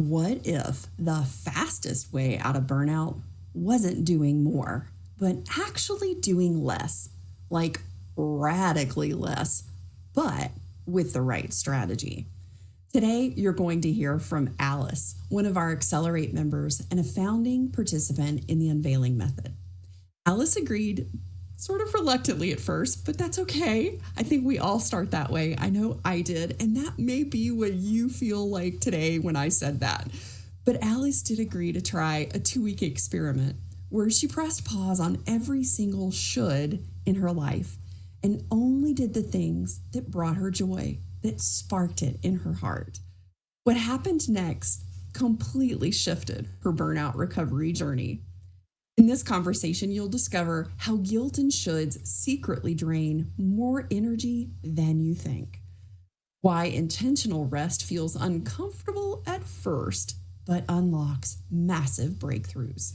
What if the fastest way out of burnout wasn't doing more, but actually doing less, like radically less, but with the right strategy? Today, you're going to hear from Alice, one of our Accelerate members and a founding participant in the UnVeiling Method. Alice agreed sort of reluctantly at first, but that's okay. I think we all start that way. I know I did, and that may be what you feel like today when I said that. But Alice did agree to try a 2-week experiment where she pressed pause on every single should in her life and only did the things that brought her joy, that sparked it in her heart. What happened next completely shifted her burnout recovery journey. In this conversation, you'll discover how guilt and shoulds secretly drain more energy than you think, why intentional rest feels uncomfortable at first, but unlocks massive breakthroughs,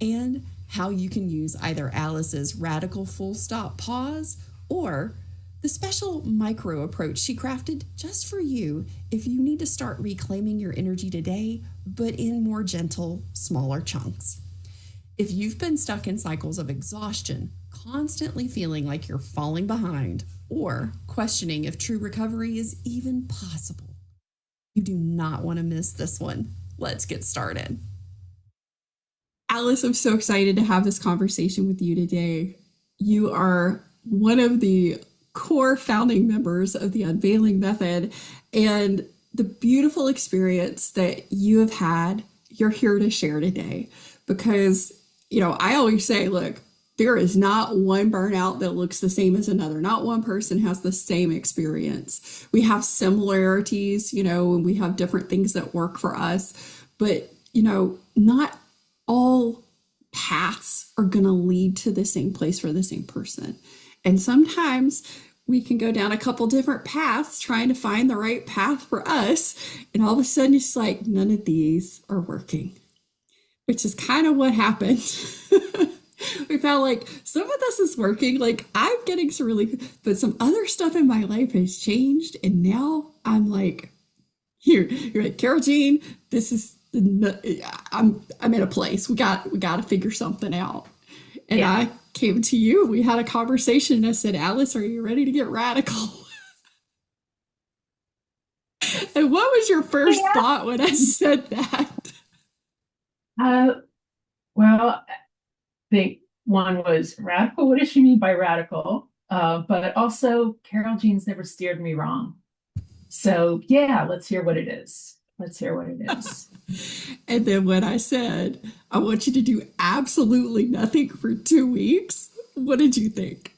and how you can use either Alice's radical full stop pause or the special micro approach she crafted just for you if you need to start reclaiming your energy today, but in more gentle, smaller chunks. If you've been stuck in cycles of exhaustion, constantly feeling like you're falling behind, or questioning if true recovery is even possible, you do not want to miss this one. Let's get started. Alice, I'm so excited to have this conversation with you today. You are one of the core founding members of the UnVeiling Method, and the beautiful experience that you have had, you're here to share today. Because I always say, look, there is not one burnout that looks the same as another. Not one person has the same experience. We have similarities, and we have different things that work for us. But, not all paths are going to lead to the same place for the same person. And sometimes we can go down a couple different paths trying to find the right path for us. And all of a sudden, it's like none of these are working, which is kind of what happened. We felt like some of this is working, like I'm getting some relief, but some other stuff in my life has changed. And now I'm like, you're like, Carole Jean, this is, I'm in a place. We got to figure something out. And yeah. I came to you, we had a conversation, and I said, Alice, are you ready to get radical? And what was your first thought when I said that? Well, I think one was radical. What does she mean by radical? But also, Carole Jean's never steered me wrong. So yeah, let's hear what it is. And then when I said, I want you to do absolutely nothing for 2 weeks, what did you think?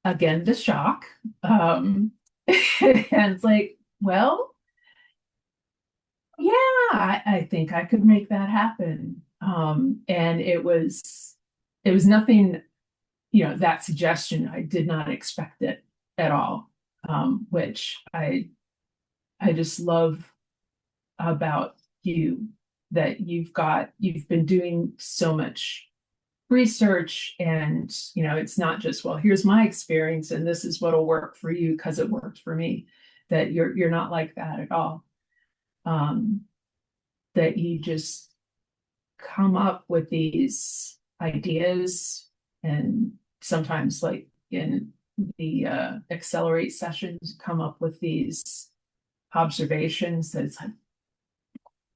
Again, the shock. And it's like, well, yeah, I think I could make that happen. And it was nothing, that suggestion, I did not expect it at all. Which I just love about you, that you've been doing so much research, and, it's not just, well, here's my experience and this is what'll work for you because it worked for me, that you're not like that at all. That you just come up with these ideas, and sometimes, like in the Accelerate sessions, come up with these observations that it's like,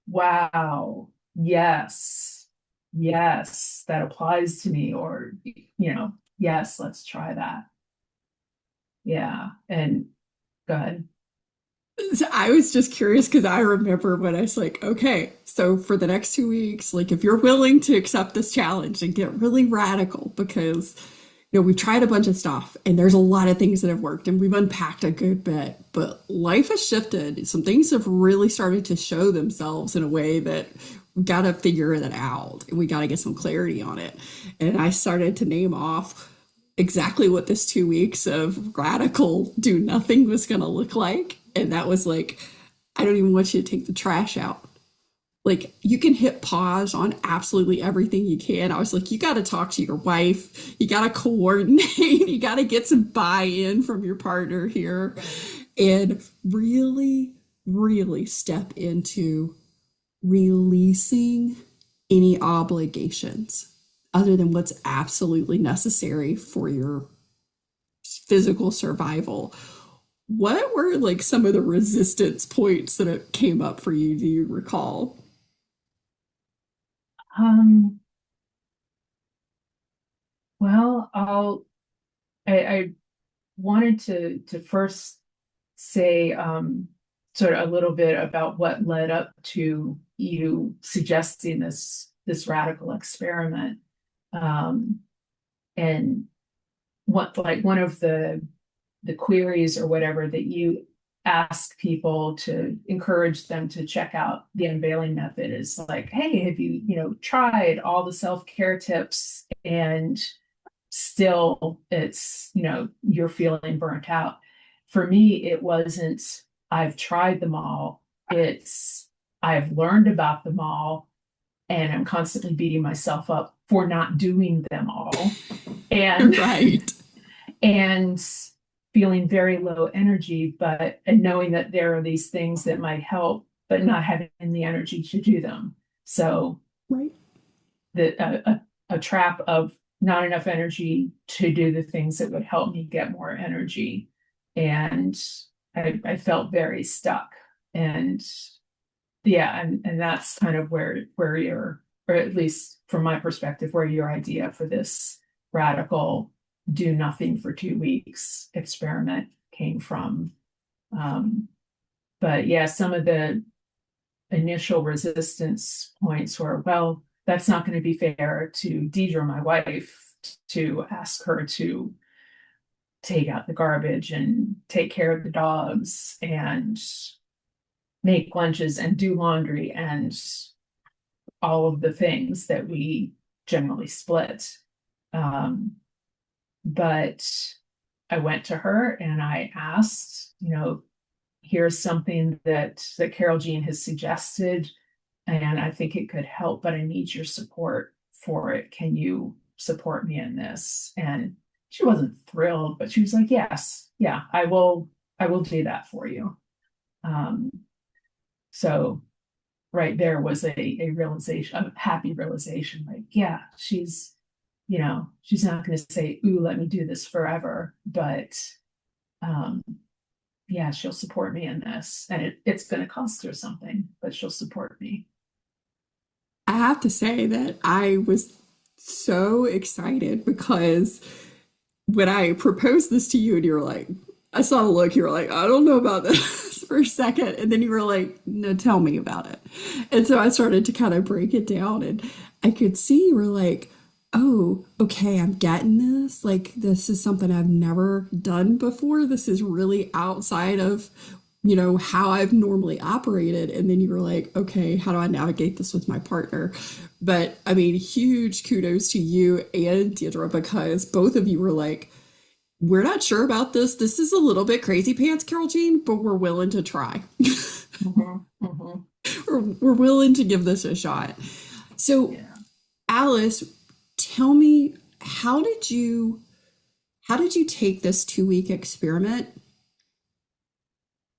wow, yes, that applies to me, or, yes, let's try that. Yeah. And go ahead. I was just curious because I remember when I was like, okay, so for the next 2 weeks, like if you're willing to accept this challenge and get really radical, because, we've tried a bunch of stuff and there's a lot of things that have worked and we've unpacked a good bit, but life has shifted. Some things have really started to show themselves in a way that we got to figure that out and we got to get some clarity on it. And I started to name off exactly what this 2 weeks of radical do nothing was going to look like. And that was like, I don't even want you to take the trash out. Like, you can hit pause on absolutely everything you can. I was like, you got to talk to your wife. You got to coordinate. You got to get some buy-in from your partner here and really really step into releasing any obligations other than what's absolutely necessary for your physical survival. What were like some of the resistance points that it came up for you? Do you recall? Um, well, I wanted to first say sort of a little bit about what led up to you suggesting this radical experiment. Um, and what like one of the queries or whatever that you ask people to encourage them to check out the unveiling method is like, hey, have you tried all the self-care tips and still you're feeling burnt out. For me, it wasn't I've tried them all. It's I've learned about them all and I'm constantly beating myself up for not doing them all. And Right. and feeling very low energy, but and knowing that there are these things that might help, but not having the energy to do them. So Right. a trap of not enough energy to do the things that would help me get more energy. And I felt very stuck. And yeah, and that's kind of where your, or at least from my perspective, where your idea for this radical do nothing for 2 weeks experiment came from. Um, but yeah, some of the initial resistance points were, well, that's not going to be fair to Deidre, my wife, to ask her to take out the garbage and take care of the dogs and make lunches and do laundry and all of the things that we generally split. Um, but I went to her and I asked, here's something that Carole Jean has suggested, and I think it could help, but I need your support for it. Can you support me in this? And she wasn't thrilled, but she was like, yes, yeah, I will do that for you. Um, so right there was a realization, a happy realization, like, yeah, she's not going to say, ooh, let me do this forever, but um, yeah, she'll support me in this. And it's going to cost her something, but she'll support me. I have to say that I was so excited because when I proposed this to you and you were like, I saw the look, you were like, I don't know about this for a second. And then you were like, no, tell me about it. And so I started to kind of break it down and I could see you were like, oh, okay, I'm getting this. Like, this is something I've never done before. This is really outside of, how I've normally operated. And then you were like, okay, how do I navigate this with my partner? But I mean, huge kudos to you and Deirdre because both of you were like, we're not sure about this. This is a little bit crazy pants, Carole Jean, but we're willing to try. Mhm, mhm. We're willing to give this a shot. So, Yeah. Alice, tell me, how did you take this 2 week experiment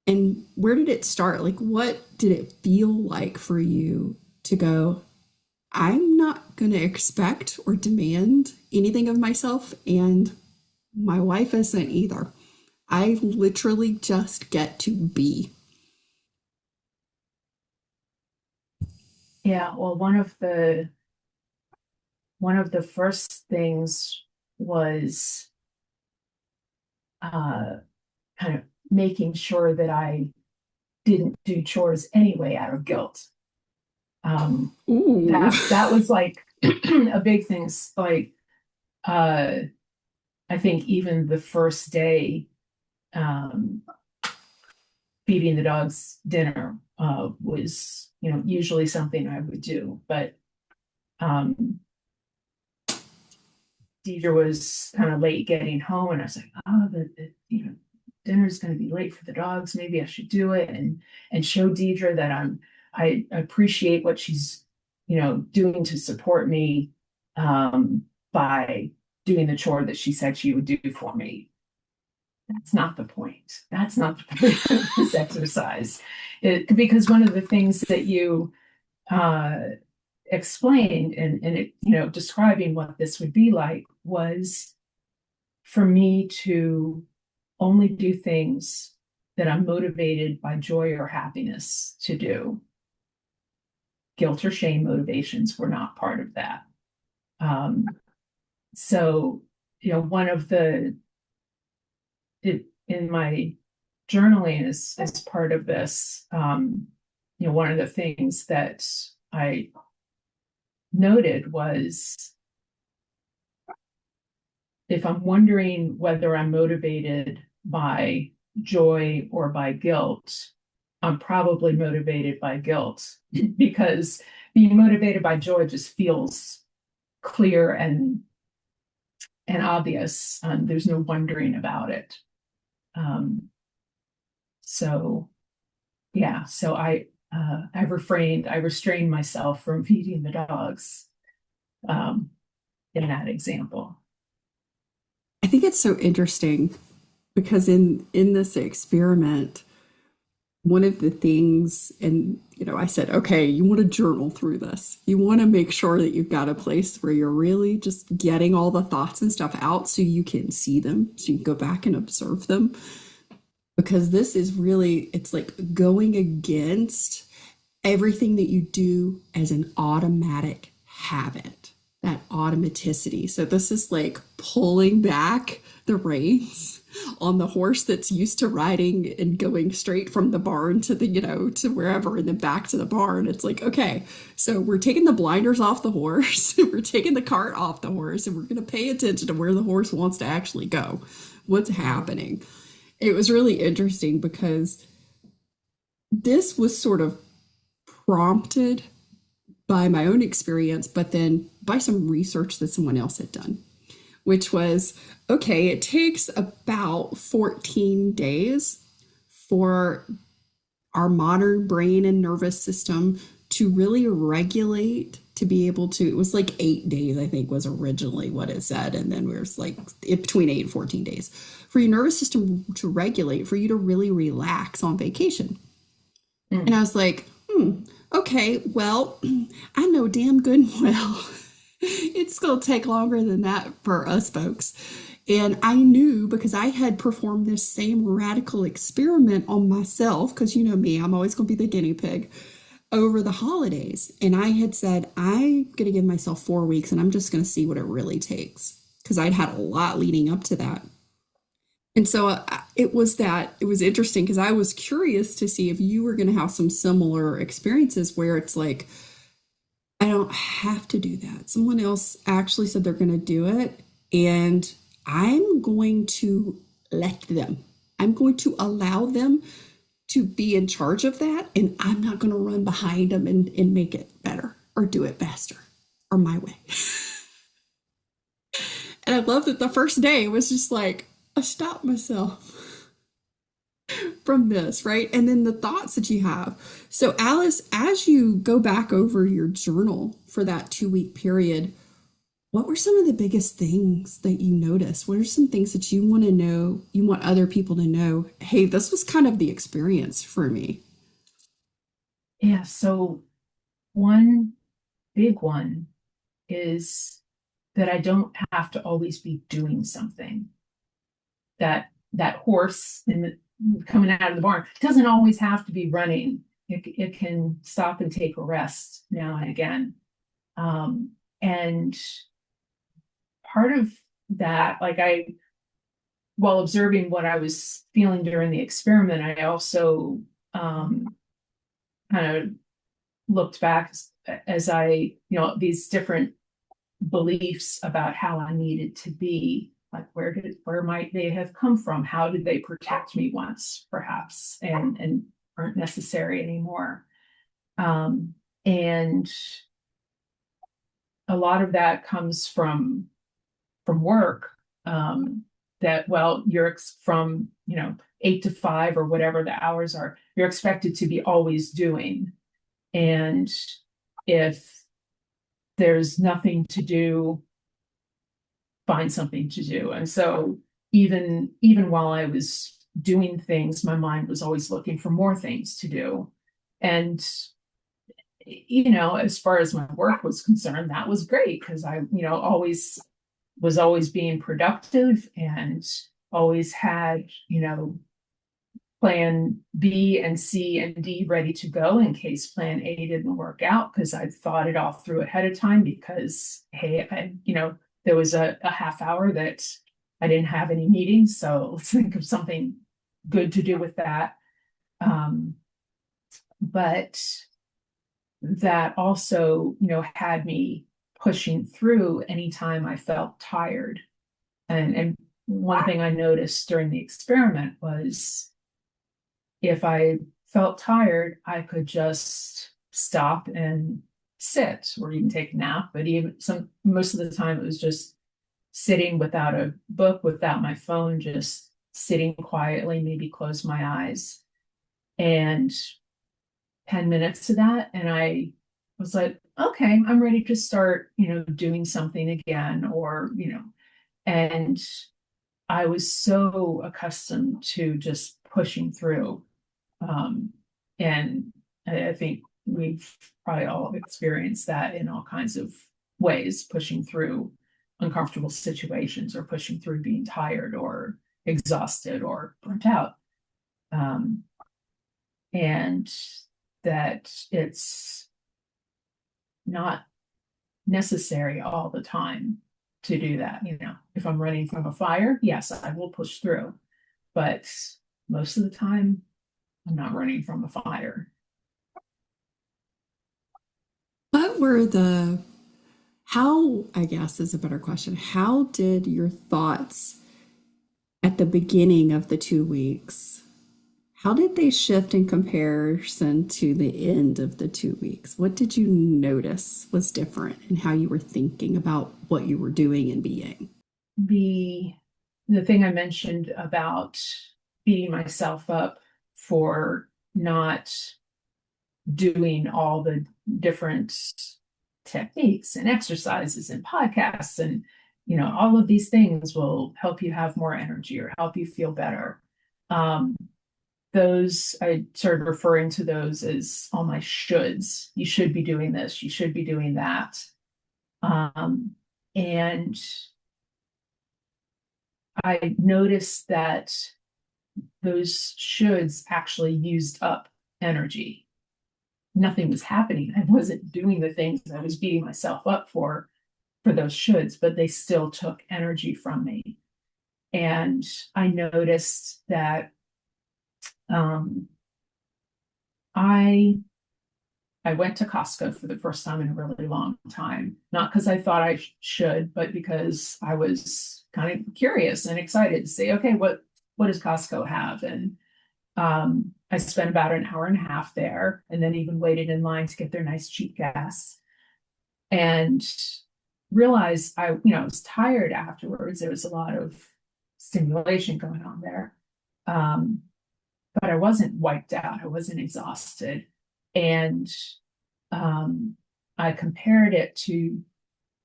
and where did it start? Like, what did it feel like for you to go, I'm not going to expect or demand anything of myself, and my wife isn't either. I literally just get to be. Yeah, well, one of the first things was uh kind of making sure that I didn't do chores anyway out of guilt. Um, Ooh. that was like a big thing. Like uh, I think even the first day, um, feeding the dogs dinner was usually something I would do, but um, Deidre was kind of late getting home, and I was like, oh, dinner's going to be late for the dogs. Maybe I should do it and show Deidre that I appreciate what she's doing to support me by doing the chore that she said she would do for me. that's not the point. That's not the point of this exercise. Because one of the things that you uh, explained and it, describing what this would be like was for me to only do things that I'm motivated by joy or happiness to do. Guilt or shame motivations were not part of that. Um, so, one of in my journaling as part of this, one of the things that I noted was if I'm wondering whether I'm motivated by joy or by guilt, I'm probably motivated by guilt because being motivated by joy just feels clear and obvious. There's no wondering about it. So yeah, so I restrained myself from feeding the dogs in that example. I think it's so interesting because in this experiment, one of the things, and I said, okay, you want to journal through this. You want to make sure that you've got a place where you're really just getting all the thoughts and stuff out so you can see them, so you can go back and observe them. Because this is really, it's like going against everything that you do as an automatic habit, that automaticity. So this is like pulling back the reins on the horse that's used to riding and going straight from the barn to to wherever and then back to the barn. It's like, okay, so we're taking the blinders off the horse, we're taking the cart off the horse, and we're going to pay attention to where the horse wants to actually go. What's happening? It was really interesting because this was sort of prompted by my own experience, but then by some research that someone else had done, which was, okay, it takes about 14 days for our modern brain and nervous system to really regulate, to be able to, it was like 8 days, I think was originally what it said. And then we was like between 8 and 14 days for your nervous system to regulate, for you to really relax on vacation. And I was like, okay, well, I know damn good and well it's going to take longer than that for us folks. And I knew because I had performed this same radical experiment on myself, because you know me, I'm always going to be the guinea pig over the holidays. And I had said, I'm going to give myself 4 weeks and I'm just going to see what it really takes. Because I'd had a lot leading up to that. And so it was interesting because I was curious to see if you were going to have some similar experiences where it's like, I don't have to do that. Someone else actually said they're going to do it. And I'm going to let them. I'm going to allow them to be in charge of that. And I'm not going to run behind them and make it better or do it faster or my way. And I love that the first day was just like, I stopped myself from this, right? And then the thoughts that you have. So Alice, as you go back over your journal for that 2-week period, what were some of the biggest things that you noticed? What are some things that you want to know, you want other people to know? Hey, this was kind of the experience for me. Yeah, so one big one is that I don't have to always be doing something. That horse coming out of the barn doesn't always have to be running. It can stop and take a rest now and again. And part of that, while observing what I was feeling during the experiment, I also kind of looked back as these different beliefs about how I needed to be. Like where might they have come from? How did they protect me once, perhaps, and aren't necessary anymore? And a lot of that comes from work. You're from 8 to 5 or whatever the hours are. You're expected to be always doing, and if there's nothing to do, find something to do. And so even while I was doing things, my mind was always looking for more things to do. And as far as my work was concerned, that was great because I, always was always being productive and always had, plan B and C and D ready to go in case plan A didn't work out because I thought it all through ahead of time because, hey, there was a half hour that I didn't have any meetings. So let's think of something good to do with that. But that also, had me pushing through anytime I felt tired. And one thing I noticed during the experiment was if I felt tired, I could just stop and sit or even take a nap. But most of the time it was just sitting without a book, without my phone, just sitting quietly, maybe close my eyes. And 10 minutes to that. And I was like, okay, I'm ready to start, doing something again, or, and I was so accustomed to just pushing through. And I think we've probably all experienced that in all kinds of ways, pushing through uncomfortable situations or pushing through being tired or exhausted or burnt out. And that it's not necessary all the time to do that. If I'm running from a fire, yes, I will push through. But most of the time, I'm not running from a fire. What were I guess is a better question. How did your thoughts at the beginning of the 2 weeks, how did they shift in comparison to the end of the 2 weeks? What did you notice was different in how you were thinking about what you were doing and being? The thing I mentioned about beating myself up for not doing all the different techniques and exercises and podcasts and all of these things will help you have more energy or help you feel better. Those, I started referring to those as all my shoulds. You should be doing this, you should be doing that. And I noticed that those shoulds actually used up energy. Nothing was happening. I wasn't doing the things I was beating myself up for those shoulds, but they still took energy from me. And I noticed that I went to Costco for the first time in a really long time, not because I thought I should, but because I was kind of curious and excited to say, okay, what does Costco have? And I spent about an hour and a half there, and then even waited in line to get their nice cheap gas, and realized I was tired afterwards. There was a lot of stimulation going on there. But I wasn't wiped out. I wasn't exhausted. And I compared it to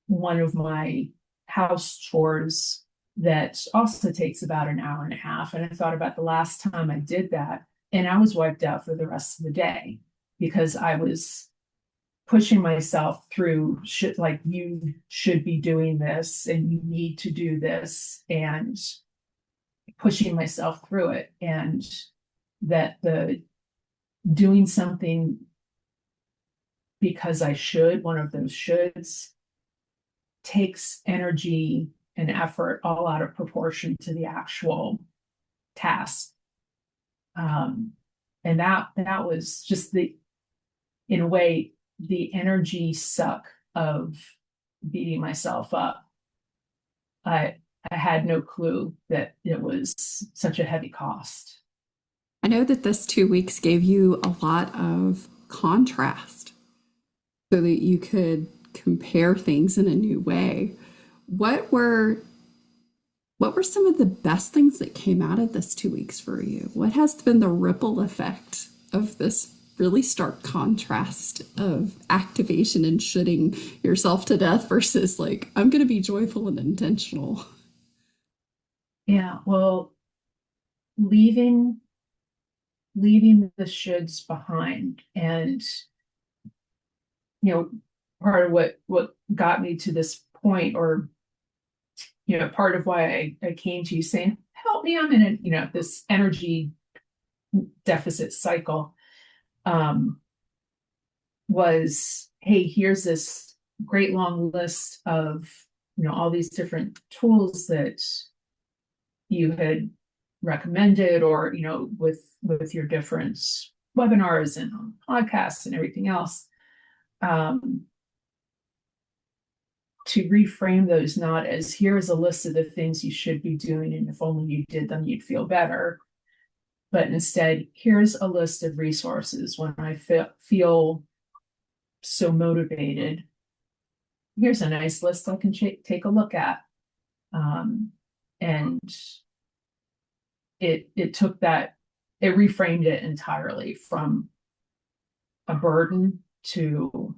one of my house chores that also takes about an hour and a half. And I thought about the last time I did that, and I was wiped out for the rest of the day because I was pushing myself through like, you should be doing this and you need to do this, and pushing myself through it. And that the doing something because I should, one of those shoulds, takes energy and effort all out of proportion to the actual task. And that was just in a way, the energy suck of beating myself up. I had no clue that it was such a heavy cost. I know that this 2 weeks gave you a lot of contrast so that you could compare things in a new way. What were some of the best things that came out of this 2 weeks for you? What has been the ripple effect of this really stark contrast of activation and shooting yourself to death versus like, I'm going to be joyful and intentional? Yeah, well, leaving leaving the shoulds behind. And part of what got me to this point, or part of why I came to you saying, help me, I'm in a this energy deficit cycle, um was, hey, here's this great long list of all these different tools that you had recommended, or with your different webinars and podcasts and everything else, um, to reframe those not as, here's a list of the things you should be doing, and if only you did them you'd feel better, but instead, here's a list of resources when I feel so motivated. Here's a nice list I can take a look at. And it took that, it reframed it entirely from a burden to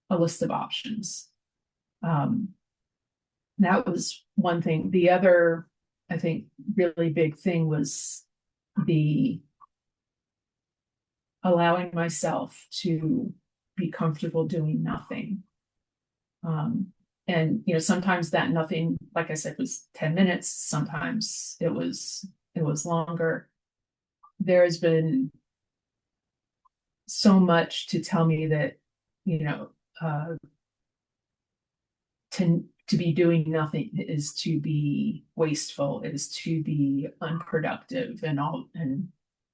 a list of options. That was one thing. The other, I think, really big thing was the allowing myself to be comfortable doing nothing. And sometimes that nothing, like I said, was 10 minutes. Sometimes it was longer. There has been so much to tell me that to be doing nothing is to be wasteful, is to be unproductive, and all the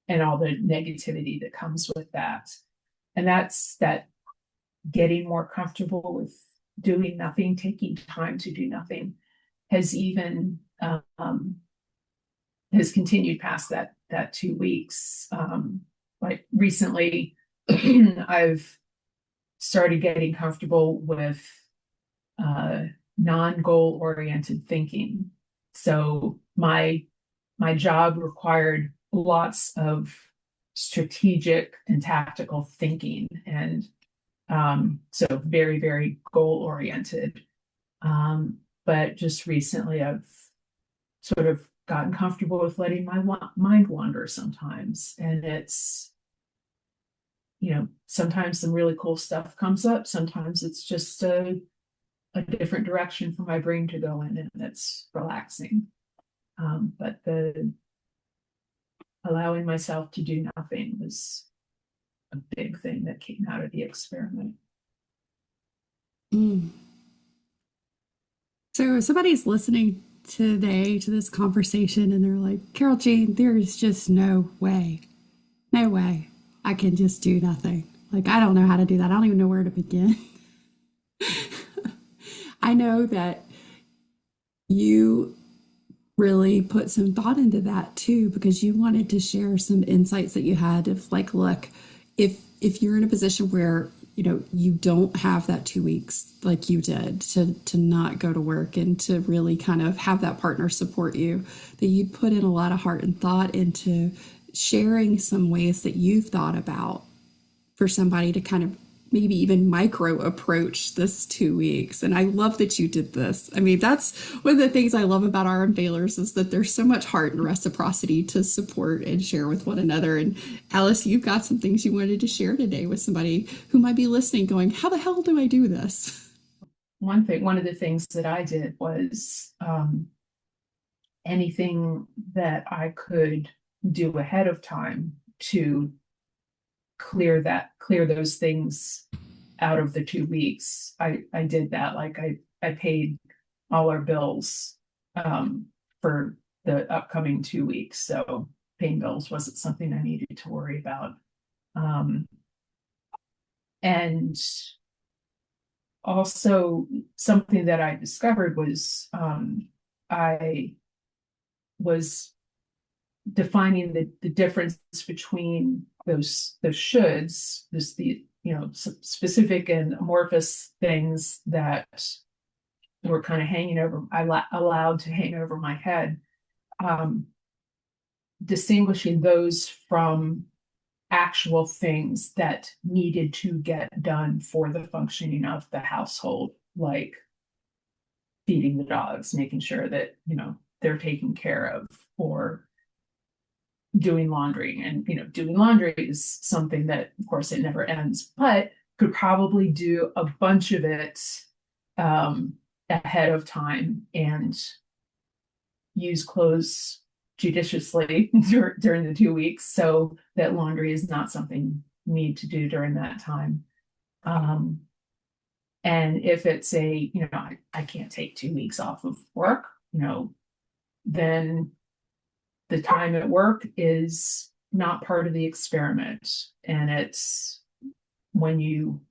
negativity that comes with that. And that's that, getting more comfortable with doing nothing, taking time to do nothing, has even has continued past that 2 weeks. Like recently, I've started getting comfortable with non-goal oriented thinking. So my job required lots of strategic and tactical thinking, and so very, very goal oriented. But just recently, I've sort of gotten comfortable with letting my mind wander sometimes. And it's, sometimes some really cool stuff comes up. Sometimes it's just a different direction for my brain to go in, and it's relaxing. But the allowing myself to do nothing was a big thing that came out of the experiment. So if somebody's listening today to this conversation and they're like, Carole Jean, there's just no way I can just do nothing. Like, I don't know how to do that. I don't even know where to begin. I know that you really put some thought into that too, because you wanted to share some insights that you had of like, look, if you're in a position where you don't have that 2 weeks like you did to not go to work and to really kind of have that partner support you, that you'd put in a lot of heart and thought into sharing some ways that you've thought about for somebody to kind of maybe even micro approach this 2 weeks. And I love that you did this. I mean, that's one of the things I love about our Unveilers, is that there's so much heart and reciprocity to support and share with one another. And Alice, you've got some things you wanted to share today with somebody who might be listening going, how the hell do I do this? One of the things that I did was anything that I could do ahead of time to clear those things out of the 2 weeks. I did that. Like I paid all our bills for the upcoming 2 weeks. So paying bills wasn't something I needed to worry about. And also something that I discovered was I was defining the difference between those shoulds, the specific and amorphous things that were kind of hanging over, I allowed to hang over my head, distinguishing those from actual things that needed to get done for the functioning of the household, like feeding the dogs, making sure that they're taken care of, or doing laundry. And, doing laundry is something that, of course, it never ends, but could probably do a bunch of it ahead of time and use clothes judiciously during the 2 weeks so that laundry is not something you need to do during that time. And if it's I can't take 2 weeks off of work, then the time at work is not part of the experiment. And it's when you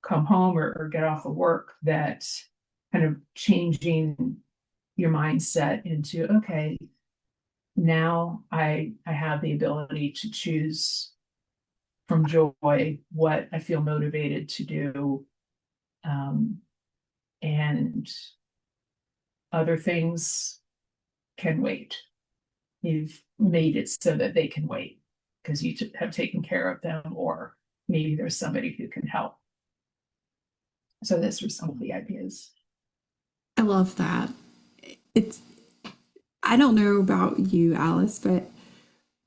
come home or get off of work that kind of changing your mindset into, okay, now I have the ability to choose from joy what I feel motivated to do. And other things can wait. You've made it so that they can wait because you have taken care of them, or maybe there's somebody who can help. So those were some of the ideas. I love that. It's, I don't know about you, Alice, but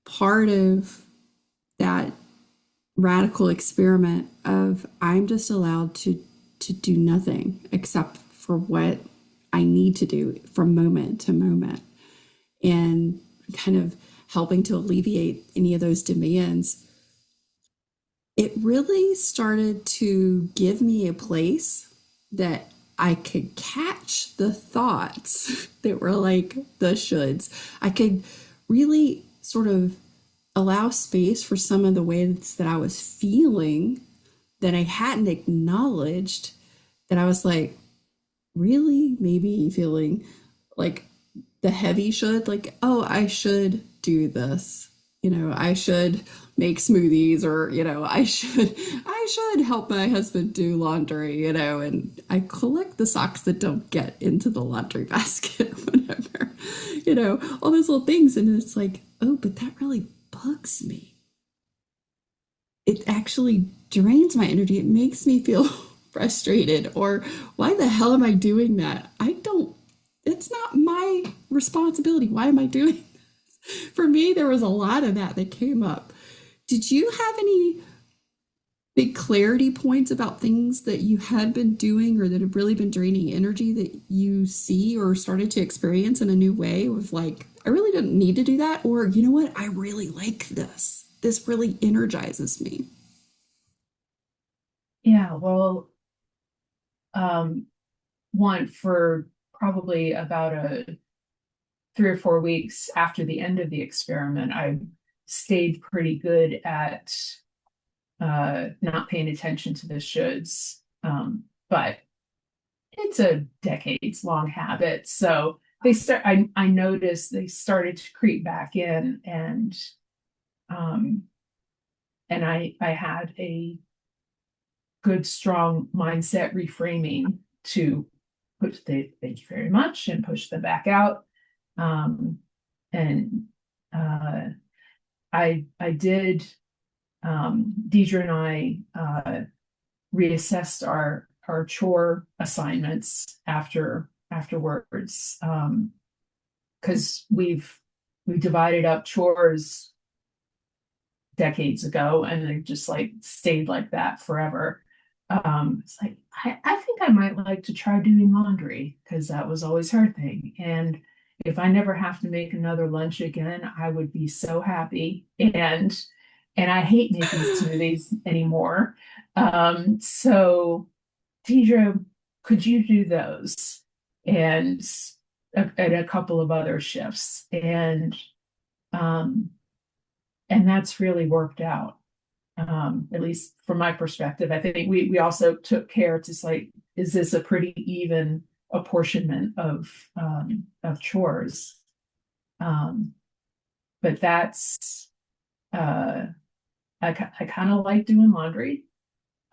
part of that radical experiment of I'm just allowed to do nothing except for what I need to do from moment to moment, and kind of helping to alleviate any of those demands, it really started to give me a place that I could catch the thoughts that were like the shoulds. I could really sort of allow space for some of the ways that I was feeling that I hadn't acknowledged, that I was like, really maybe feeling like the heavy should, like, oh, I should do this. I should make smoothies, or, I should help my husband do laundry, and I collect the socks that don't get into the laundry basket, whatever, all those little things. And it's like, oh, but that really bugs me. It actually drains my energy. It makes me feel frustrated, or why the hell am I doing that? It's not my responsibility. Why am I doing this? For me, there was a lot of that came up. Did you have any big clarity points about things that you had been doing or that have really been draining energy that you see or started to experience in a new way, with like, I really didn't need to do that, or you know what, I really like this. This really energizes me. Yeah, well, one, for probably about 3 or 4 weeks after the end of the experiment, I stayed pretty good at not paying attention to the shoulds. But it's a decades long habit. So I noticed they started to creep back in, and I had a good, strong mindset reframing to push the thank you very much and push them back out. And I did, Deidre and I reassessed our chore assignments afterwards, because we divided up chores decades ago, and they've just like stayed like that forever. It's like I think I might like to try doing laundry, because that was always her thing. And if I never have to make another lunch again, I would be so happy. And I hate making smoothies anymore. So Deidre, could you do those? And a couple of other shifts. And that's really worked out. At least from my perspective. I think we also took care to say, is this a pretty even apportionment of chores? But that's I kind of like doing laundry.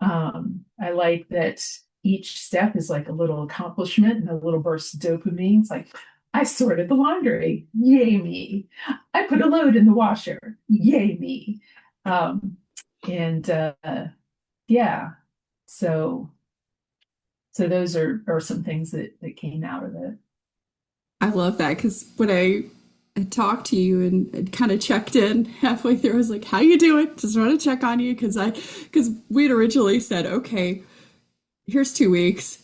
I like that each step is like a little accomplishment and a little burst of dopamine. It's like, I sorted the laundry, yay me. I put a load in the washer, yay me. And yeah, so those are some things that came out of it. I love that because when I talked to you and kind of checked in halfway through, I was like, "How you doing? Just want to check on you," because we'd originally said, "Okay, here's 2 weeks,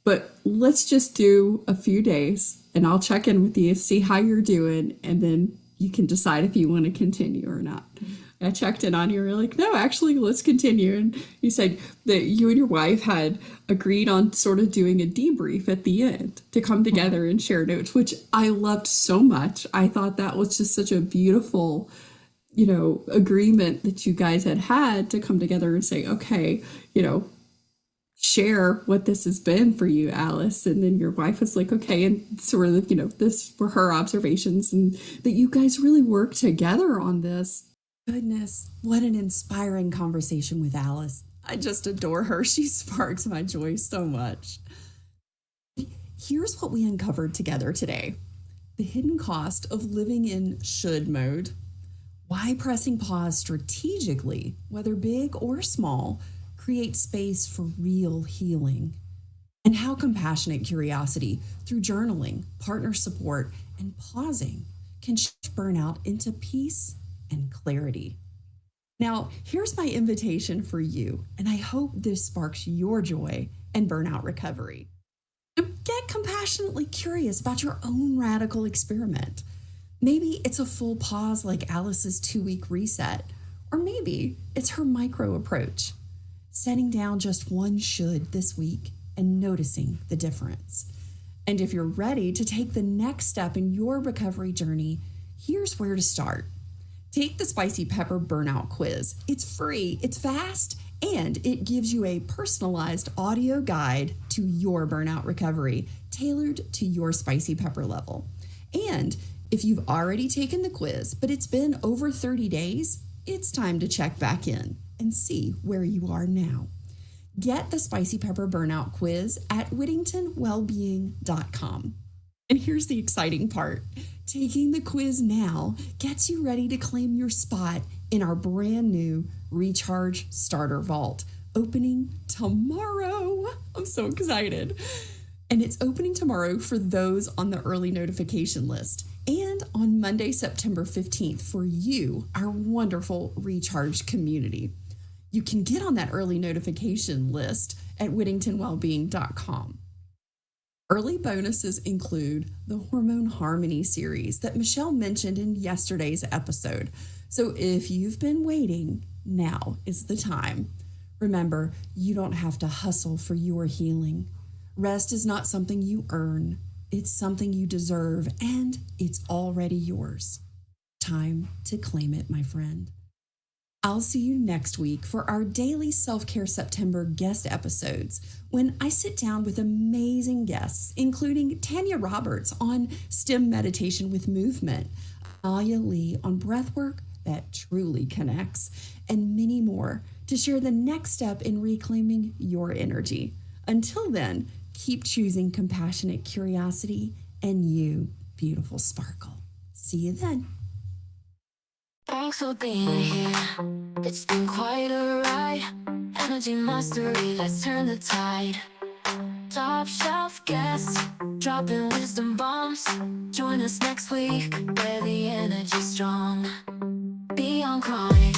but let's just do a few days, and I'll check in with you, see how you're doing, and then you can decide if you want to continue or not." I checked in on you, and you're like, "No, actually, let's continue." And you said that you and your wife had agreed on sort of doing a debrief at the end to come together and share notes, which I loved so much. I thought that was just such a beautiful, agreement that you guys had to come together and say, okay, share what this has been for you, Alice. And then your wife was like, okay, and sort of, this were her observations, and that you guys really worked together on this. Goodness, what an inspiring conversation with Alice. I just adore her. She sparks my joy so much. Here's what we uncovered together today: the hidden cost of living in should mode, why pressing pause strategically, whether big or small, creates space for real healing, and how compassionate curiosity through journaling, partner support, and pausing can shift burnout into peace and clarity. Now, here's my invitation for you, and I hope this sparks your joy and burnout recovery. Get compassionately curious about your own radical experiment. Maybe it's a full pause like Alice's 2-week reset, or maybe it's her micro approach, setting down just one should this week and noticing the difference. And if you're ready to take the next step in your recovery journey, here's where to start. Take the Spicy Pepper Burnout Quiz. It's free, it's fast, and it gives you a personalized audio guide to your burnout recovery, tailored to your spicy pepper level. And if you've already taken the quiz, but it's been over 30 days, it's time to check back in and see where you are now. Get the Spicy Pepper Burnout Quiz at whittingtonwellbeing.com. And here's the exciting part. Taking the quiz now gets you ready to claim your spot in our brand new Recharge Starter Vault, opening tomorrow. I'm so excited. And it's opening tomorrow for those on the early notification list, and on Monday, September 15th for you, our wonderful Recharge community. You can get on that early notification list at whittingtonwellbeing.com. Early bonuses include the Hormone Harmony series that Michelle mentioned in yesterday's episode. So if you've been waiting, now is the time. Remember, you don't have to hustle for your healing. Rest is not something you earn. It's something you deserve, and it's already yours. Time to claim it, my friend. I'll see you next week for our daily Self-Care September guest episodes, when I sit down with amazing guests, including Tanya Roberts on STEM meditation with movement, Alia Lee on breathwork that truly connects, and many more to share the next step in reclaiming your energy. Until then, keep choosing compassionate curiosity and you, beautiful sparkle. See you then. Thanks for being here. It's been quite a ride. Energy mastery, let's turn the tide. Top shelf guests, dropping wisdom bombs. Join us next week, where the energy's strong. Beyond Chronic